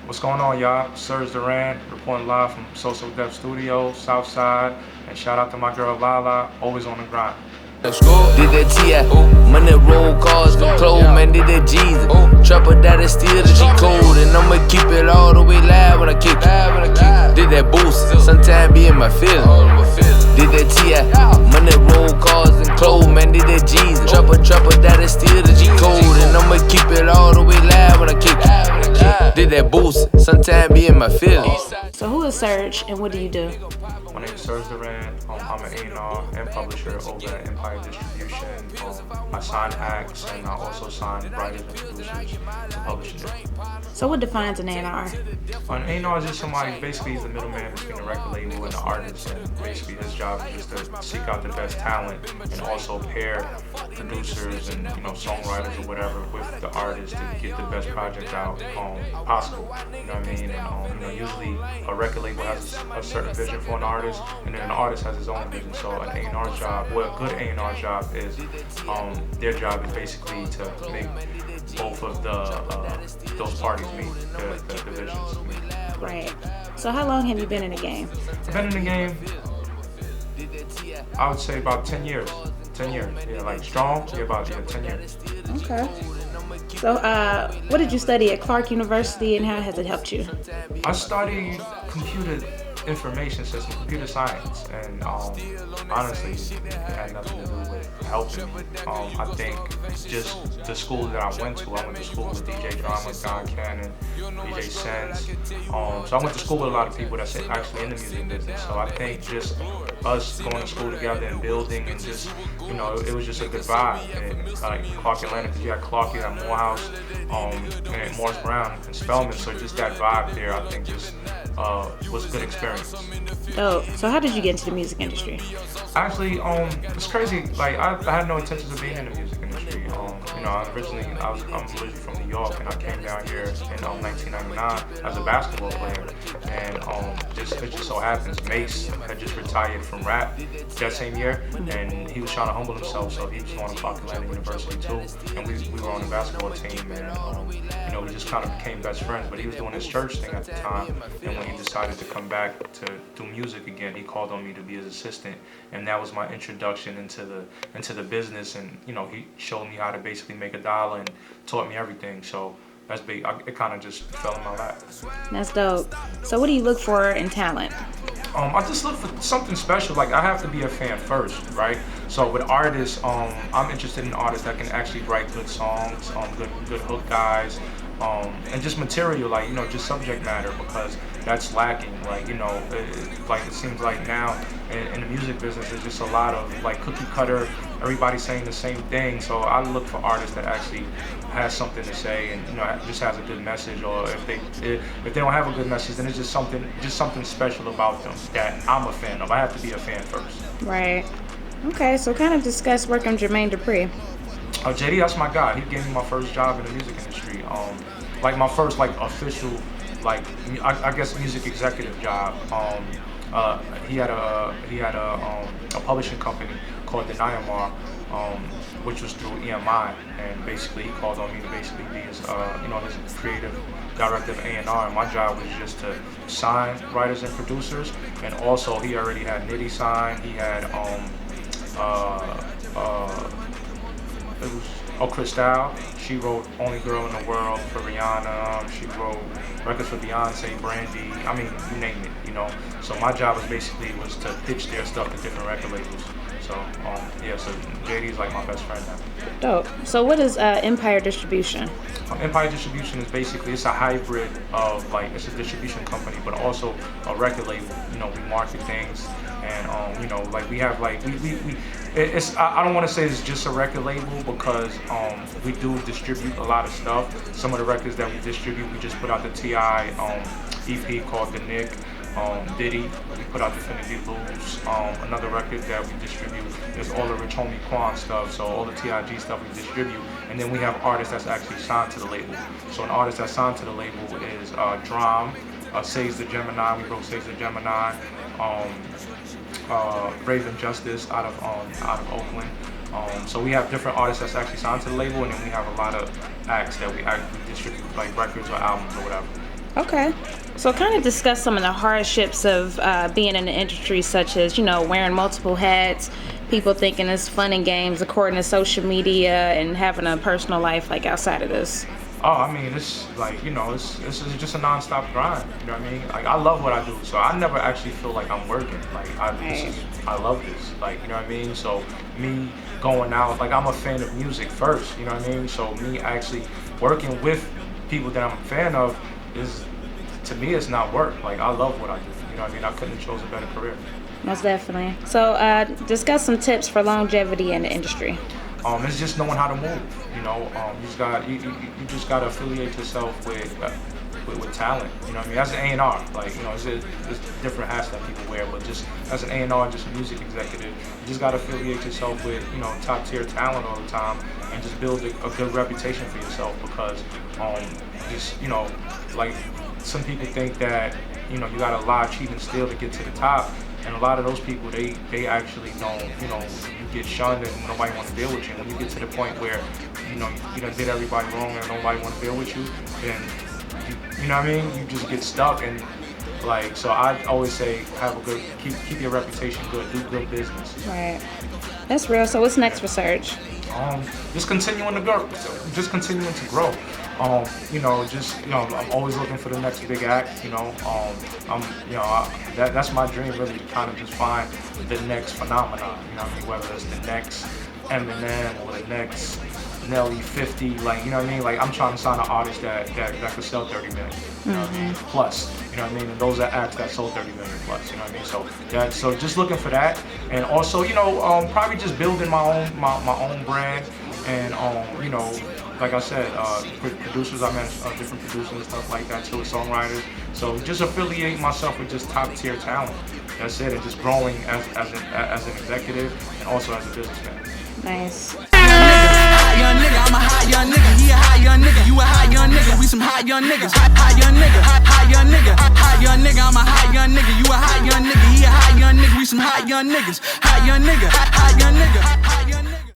What's going on, y'all? Serge Durand, reporting live from Social Dev Studio, Southside, and shout out to my girl Lalaa, always on the grind. Let's go. Did that T.I. Money roll cars and clothes, man, did that Jesus. Trapper that is still the G code, and I'ma keep it all the way live when I kick it. Did that boost, sometime be in my feeling. Did that T.I. Money roll cars and clothes, man, did that Jesus. Trapper that is still the G code, and I'ma keep it all the way live when I kick it. Did that boost, sometime be in my feelings. So who is Serge and what do you do? My name is Serge Durand. I'm an A&R and publisher over at Empire Distribution. I sign acts and I also sign writers and producers to publishing it. So what defines an A&R? An A&R is just somebody, basically he's the middleman between the record label and the artist, and basically his job is just to seek out the best talent and also pair producers and songwriters or whatever with the artist to get the best project out possible. You know what I mean? And usually a record label has a certain vision for an artist, and then an artist has his own vision. So an A&R job, well, a good A&R job is their job is basically to make both of those parties meet, the visions meet. Right. So how long have you been in the game? I've been in the game, I would say about 10 years. 10 years, yeah, like strong, about 10 years. Okay. So what did you study at Clark University and how has it helped you? I studied computer information system, computer science, and honestly, it had nothing to do with helping me. I think just the school that I went to school with DJ Drama, Don Cannon, DJ Sense. So I went to school with a lot of people that's actually in the music business. So I think just us going to school together and building and just, it was just a good vibe. And like Clark Atlanta, because you had Clark, you had Morehouse, and Morris Brown and Spelman. So just that vibe there, I think just was a good experience. Oh, so how did you get into the music industry? Actually, it's crazy. Like I had no intentions of being in the music industry. I'm originally from New York, and I came down here in 1999 as a basketball player, and it just so happens Mace had just retired from rap that same year, and he was trying to humble himself, so he was going to Clark Atlanta University too, and we were on the basketball team, and we just kind of became best friends. But he was doing his church thing at the time, and when he decided to come back to do music again, he called on me to be his assistant, and that was my introduction into the business. And he showed me how to basically make a dollar and taught me everything. So that's big. It kind of just fell in my lap. That's dope. So what do you look for in talent? I just look for something special. Like I have to be a fan first, right? So with artists, I'm interested in artists that can actually write good songs, good hook guys, and just material, like just subject matter, because that's lacking. Like it seems like now in the music business, there's just a lot of like cookie cutter. Everybody's saying the same thing. So I look for artists that actually has something to say and just has a good message. Or if they don't have a good message, then it's just something special about them that I'm a fan of. I have to be a fan first. Right. Okay. So kind of discuss working with Jermaine Durpi. JD, that's my guy. He gave me my first job in the music industry. Like my first official, I guess music executive job. He had a publishing company called Distribution A&R, which was through EMI, and basically he called on me to basically be his his creative director of A&R, and my job was just to sign writers and producers, and also he already had Nitty signed. He had Cristal. She wrote Only Girl in the World for Rihanna. She wrote records for Beyonce, Brandy. I mean, you name it, So my job was to pitch their stuff to different record labels. So so JD is like my best friend now. Dope. So what is Empire Distribution? Empire Distribution is basically, it's a hybrid of it's a distribution company, but also a record label. We market things, and we have it's I don't want to say it's just a record label, because we do distribute a lot of stuff. Some of the records that we distribute, we just put out the T.I. EP called The Nick. Diddy, we put out Definitely Lose. Another record that we distribute is all the Rich Homie Quan stuff, so all the TIG stuff we distribute. And then we have artists that's actually signed to the label. So an artist that's signed to the label is Drum, Sage the Gemini. We wrote Sage the Gemini. Raven Justice out of Oakland. So we have different artists that's actually signed to the label, and then we have a lot of acts that we distribute, like records or albums or whatever. Okay. So kind of discuss some of the hardships of being in the industry, such as, wearing multiple hats, people thinking it's fun and games according to social media, and having a personal life like outside of this. Oh, I mean, it's like, this is just a nonstop grind. You know what I mean? Like, I love what I do, so I never actually feel like I'm working. Like, I love this. Like, you know what I mean? So me going out, like, I'm a fan of music first. You know what I mean? So me actually working with people that I'm a fan of is, to me, it's not work. Like, I love what I do. You know what I mean? I couldn't have chosen a better career. Most definitely. So discuss some tips for longevity in the industry. It's just knowing how to move. You just gotta affiliate yourself with talent. You know what I mean? As an A&R, like, there's different hats that people wear, but just as an A&R, just a music executive, you just gotta affiliate yourself with top tier talent all the time, and just build a good reputation for yourself. Because like, some people think that you gotta lie, cheat, and steal to get to the top. And a lot of those people, they actually don't, you get shunned and nobody want to deal with you. When you get to the point where, you done did everybody wrong and nobody want to deal with you, then, you know what I mean? You just get stuck. And like, so I always say, keep your reputation good, do good business. Right. That's real. So what's next for Serge? Just continuing to grow. I'm always looking for the next big act. That's my dream, really, to kind of just find the next phenomenon. You know what I mean? Whether it's the next Eminem or the next Nelly 50, like, you know what I mean? Like, I'm trying to sign an artist that could sell 30 million, you know what I mean? Plus, you know what I mean? And those are acts that sold 30 million plus, you know what I mean? So just looking for that, and also, probably just building my own brand, and like I said, producers, I mentioned different producers and stuff like that too, songwriters. So just affiliate myself with just top tier talent. That's it, and just growing as an executive and also as a businessman. Nice. Young nigga, I'm a hot young nigga. He a hot young nigga. You a hot young nigga. We some hot young niggas. Hot young nigga. Hot young nigga. Hot young nigga. I'm a hot young nigga. You a hot young nigga. He a hot young nigga. We some hot young niggas. Hot young nigga. Hot young nigga. Hot young nigga.